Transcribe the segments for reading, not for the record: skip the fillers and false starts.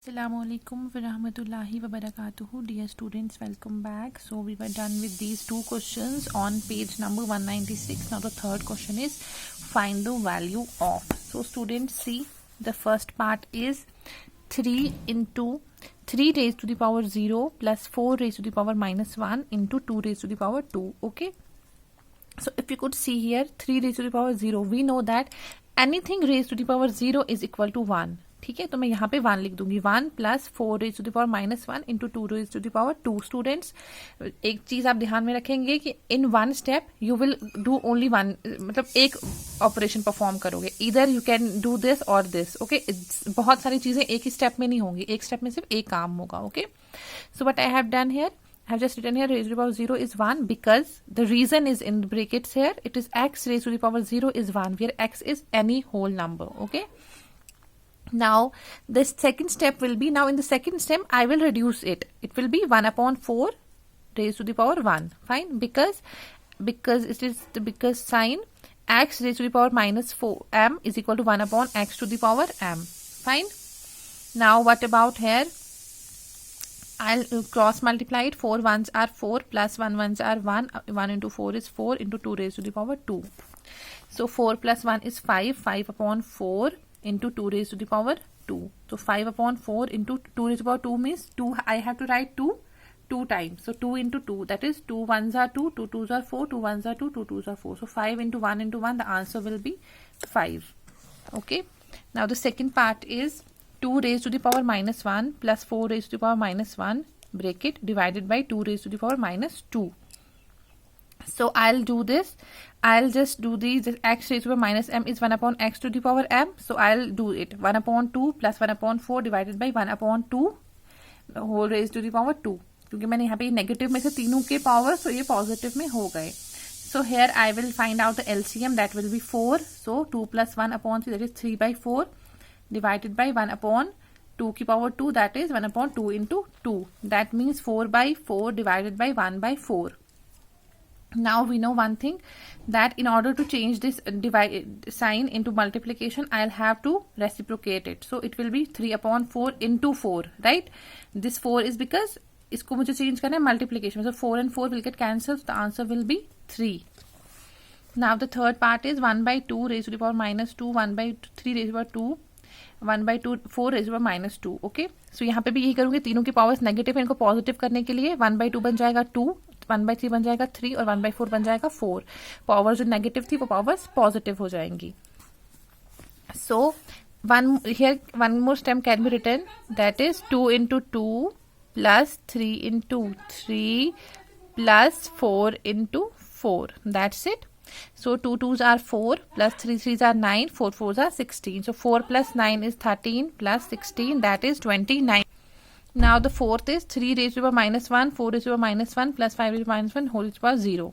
Assalamualaikum warahmatullahi wabarakatuh. Dear students, welcome back. So we were done with these two questions on page number 196. Now the third question is find the value of. So students, see, the first part is 3 into 3 raised to the power 0 plus 4 raised to the power minus 1 into 2 raised to the power 2. Okay, so if you could see here 3 raised to the power 0, we know that anything raised to the power 0 is equal to 1. ठीक है, तो मैं यहाँ पे 1 लिख दूंगी. 1 plus 4 raise to the power minus 1 into 2 raise to the power 2. Students, एक चीज आप ध्यान में रखेंगे कि in one step you will do only one, मतलब एक ऑपरेशन परफॉर्म करोगे. इधर यू कैन डू दिस और दिस. ओके, बहुत सारी चीजें एक ही स्टेप में नहीं होंगी, एक स्टेप में सिर्फ एक काम होगा. Okay, so what I have done here, I have just written here raised to the power 0 is 1 because the reason is in the brackets here. It is x raised to the power 0 is 1 where x is any whole number. Okay. Now the second step will be, now in the second step I will reduce it. It will be 1 upon 4 raised to the power 1. Fine, because it is because sin x raised to the power minus 4 m is equal to 1 upon x to the power m. Fine. Now what about here? I'll cross multiply it. 4 ones are 4 plus 1 ones are 1. 1 into 4 is 4 into 2 raised to the power 2. So 4 plus 1 is 5. 5 upon 4 into 2 raised to the power 2. So 5 upon 4 into 2 raised to the power 2 means 2. I have to write 2 times. So 2 into 2, that is 2 ones are 2, 2 twos are 4, 2 ones are 2, 2 twos are 4. So 5 into 1 into 1, the answer will be 5. Okay. Now the second part is 2 raised to the power minus 1 plus 4 raised to the power minus 1 bracket divided by 2 raised to the power minus 2. So I'll do this. I'll just do these. X raised to the power minus m is 1 upon x to the power m. So I'll do it. 1 upon 2 plus 1 upon 4 divided by 1 upon 2 whole raised to the power 2. क्योंकि मैंने यहाँ पे negative में से तीनों के power, so ये positive में हो गए. So here I will find out the LCM, that will be 4. So 2 plus 1 upon 3, that is 3 by 4. Divided by 1 upon 2 की power 2, that is 1 upon 2 into 2. That means 4 by 4 divided by 1 by 4. Now we know one thing, that in order to change this sign into multiplication, I'll have to reciprocate it. So it will be 3 upon 4 into 4, right? This 4 is because इसको मुझे change करना है multiplication. So 4 and 4 will get cancelled. The answer will be 3. Now the third part is 1 by 2 raised to the power minus 2, 1 by 3 raised to the power 2, 1 by 2 4 raised to the power minus 2. Okay, सो यहाँ पे भी यही करूंगी. तीनों की powers negative है, इनको positive करने के लिए 1 by 2 बन जाएगा 2, 1 by 3 बन जाएगा 3 और 1 by 4 बन जाएगा 4. पावर जो नेगेटिव थी वो पावर्स पॉजिटिव हो जाएंगी. So one more step can be written, that is 2 into 2 plus 3 into 3 plus 4 into 4. That's it. So 2 2s are 4 plus 3 3s are 9, 4 4s are 16. So 4 plus 9 is 13 plus 16, that is 29. Now the fourth is 3 raised to the power minus 1, 4 raised to the power minus 1 plus 5 raised to the power minus 1 whole raised to the power 0.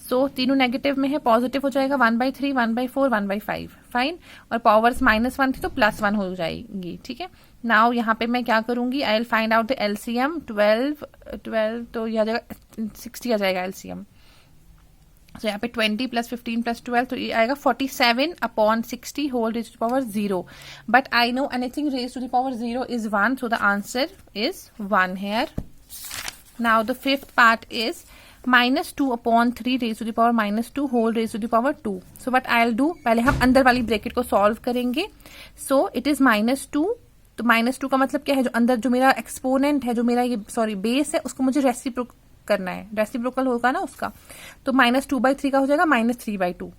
So तीनों negative में है, positive हो जाएगा 1 by 3, 1 by 4, 1 by 5. Fine, और powers minus 1 थी तो plus 1 हो जाएगी. ठीक है. नाउ यहाँ पे मैं क्या करूंगी, I will find out the LCM. 12 तो यह आ जाएगा 60 आ जाएगा एलसीएम. तो यहाँ पे 20 प्लस 15 प्लस 12, तो ये आएगा 47 upon 60 whole raise to power 0. But I know anything raise to the power 0 is 1, so the answer is 1 here. Now the fifth part is minus 2 upon 3 raise to the power minus 2 whole raise to the power 2. So what I will do, पहले हम अंदर वाली bracket को solve करेंगे. So it is minus 2. तो minus 2 का मतलब क्या है, जो अंदर जो मेरा एक्सपोनेंट है, जो मेरा ये बेस है, उसको मुझे रेसिप्रोकल करना है. रेसिप्रोकल होगा ना उसका, तो माइनस 2/3 का हो जाएगा माइनस 3/2.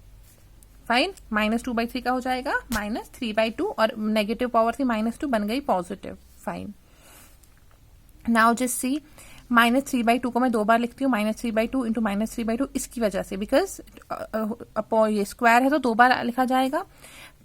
फाइन, माइनस 2/3 का हो जाएगा माइनस 3/2 और नेगेटिव पावर थी माइनस 2 बन गई positive. Fine. Now just see, minus 3/2 को मैं 2 बार लिखती हूँ, माइनस 3/2 इंटू माइनस 3/2 इसकी वजह से, बिकॉज ये स्क्वायर है तो 2 बार लिखा जाएगा.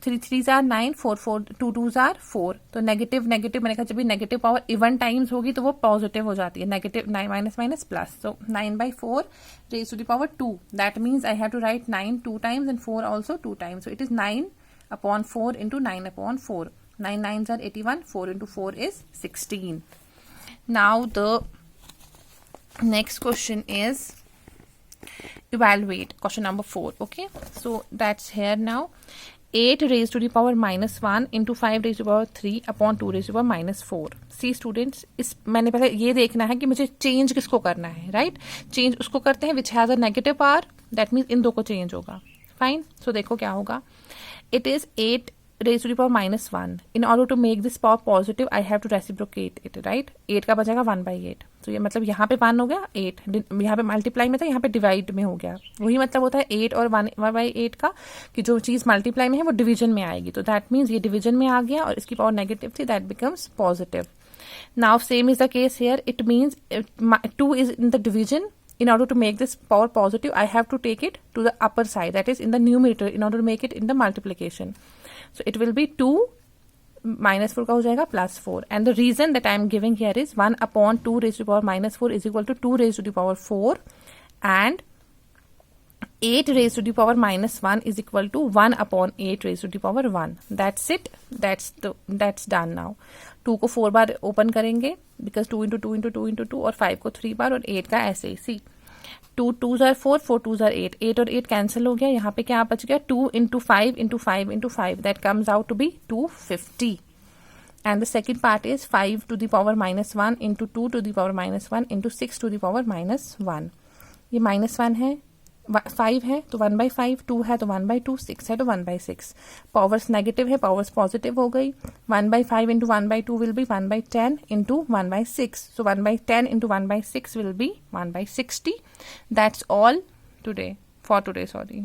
3 3s are 9, 4 4 2 2s are 4. तो नेगेटिव मैंने कहा जब भी नेगेटिव पावर इवन टाइम्स होगी तो वो पॉजिटिव हो जाती है. Negative minus minus plus. So 9/4 raised to the power 2. That means I have to write 9 2 times and 4 also 2 times. So it is 9 upon 4 into 9 upon 4. 9 9s are 81. 4 into 4 is 16. Now the next question is evaluate. Question number 4. Okay, so that's here now. 8 raised to the power -1 into 5 raised to the power 3 upon 2 raised to the power -4. See students, इस मैंने पहले ये देखना है कि मुझे change किसको करना है, राइट? चेंज उसको करते हैं which has a negative power, that means in दो को चेंज होगा. फाइन. सो देखो क्या होगा. It is 8 raised to the power -1. In order to make this power positive, I have to reciprocate it, right? 8 का बचेगा 1/8. तो ये मतलब यहाँ पे 1 हो गया, 8 यहाँ पे मल्टीप्लाई में था, यहाँ पे डिवाइड में हो गया. वही मतलब होता है 8 और 1/8 का, कि जो चीज़ मल्टीप्लाई में है वो डिवीजन में आएगी. तो दैट मीन्स ये डिवीजन में आ गया और इसकी पावर नेगेटिव थी, that becomes positive. Now same is the case here. It means 2 is in the division. In order to make this power positive, I have to take it to the upper side, that is in the numerator, in order to make it in the multiplication. So it will be 2 -4 का हो जाएगा +4. And the reason that I am giving here is 1 upon 2 raised to the power -4 is equal to 2 raised to the power 4, and 8 raised to the power -1 is equal to 1 upon 8 raised to the power 1. That's it. That's done now. 2 को 4 बार open करेंगे, because 2 into 2 into 2 into 2, और 5 को 3 बार, और 8 का ऐसे ही. सी 2 2s are 4, 4 2s are 8. 8 और 8 cancel हो गया. यहाँ पे क्या बच गया? 2 into 5 into 5 into 5. That comes out to be 250. And the second part is 5 to the power -1 into 2 to the power -1 into 6 to the power -1. ये -1 है, 5 है तो 1/5, 2 है तो 1/2, 6 है तो 1/6. पावर्स नेगेटिव है, पावर्स पॉजिटिव हो गई. 1/5 into 1/2 will be 1/10 into 1/6. So 1/10 into 1/6 will be 1/60. That's all today, for today, sorry.